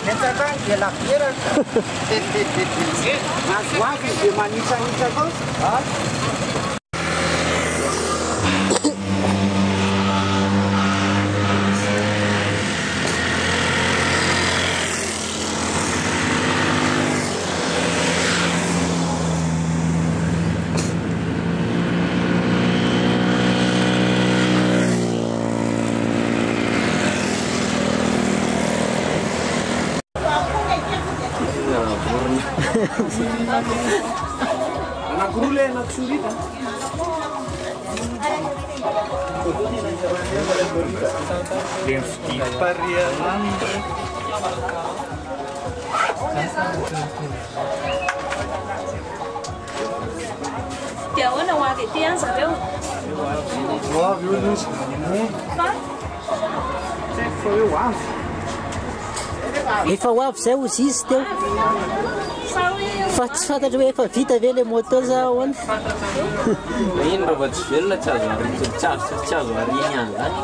betsaka dia lapieraka. Azoazy dia manitsanitsa koa. Anakroa le anaksorita. Le fitiparianandra. Dia ahoana ho avy ety any zareo? Ho avy eo izy. Fa eo avy. Efa ho avy zay hozy izy teo. Fa tsy fantatra hoe efa vita ve le moto za ahoana. Ino raha vao tsy velona tsy azo ariny ihany zany.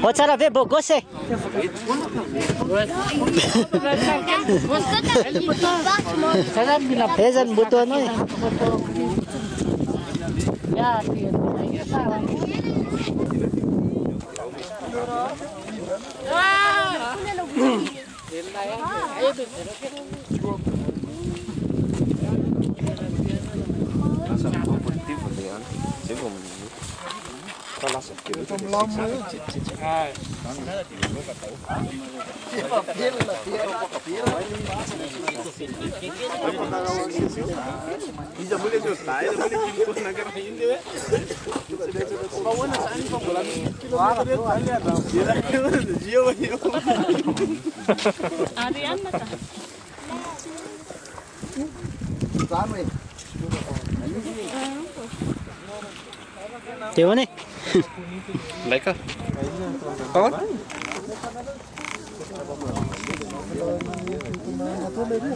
O tsara ve bogose? Eza ny moto anao e. Teo ne? Lekker. Gewoon?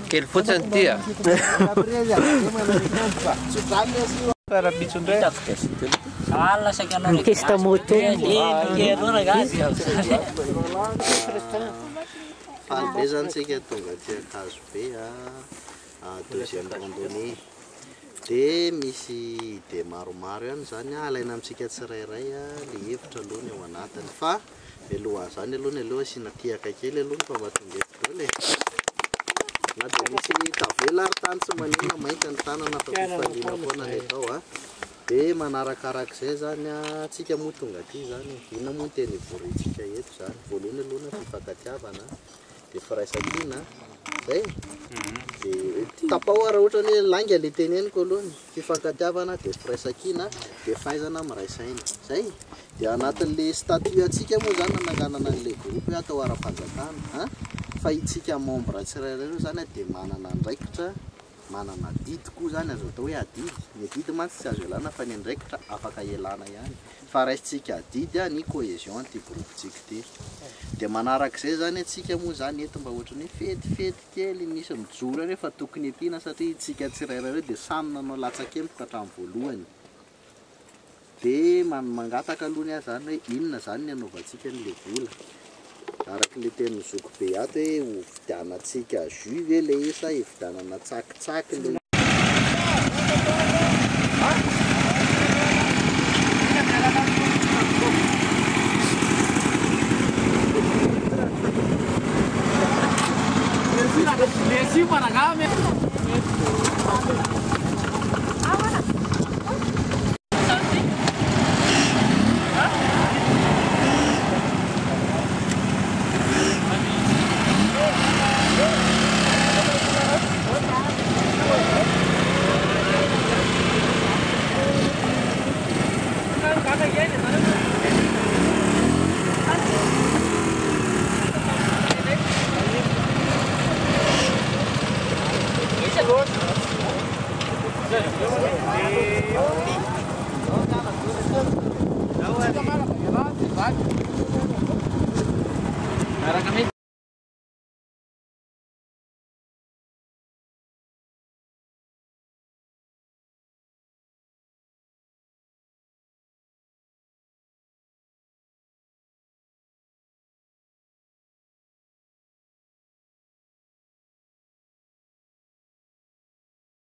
Keel fotsiny ty a. Mikesta moto. Fanomezantsika tonga aty Ankazo be deuxième randonnée. Dia misy ide maromaro ihany zany alaina amintsika tsirairay le hevitra aloha ny ao anatiny fa alohan'izany aloha ny aloha asina tiaka kely aloha fa mahatonga eto daholo na dia misy tavela ary tany tsy manina mainty ny tanana fa fifaliana foana le tao dia manarakarak'izay zany tsika moa tonga aty zany inona moa ny teny ivorintsika eto zany voalohany aloha na fifankatiavana dia firaisan-kina zay dia tapaho raha ohatra hoe langa le teneniko alohany fifankatiavana dia firaisan-kina dia fahaizana miray saina zay dia anatin'le statut atsika moa zany nananganana an'ilay groupe atao ara-panjakana fa itsika membre tsirairay zany dia manana andraikitra manana didy koa zany azo atao hoe adidy ny adidy mantsy tsy azo elana fa ny andraikitra afaka elana ihany fa raisitsika adidy ny cohésion ty groupe-tsika ty dia manarak'izay zany atsika moa zany eto mba ohatrany fetifety kely misy mijoro rehefa tokony etiana satria itsika tsirairay reo dia samy nanao latsakempoka hatramin'ny voalohany dia mangataka alohany ahy zany hoe inona zany ny anaovantsika n'le vola araka le teny zoko be ato hoe hovidianatsika jus ve le isa hividianana tsakitsaky le Messi para cá,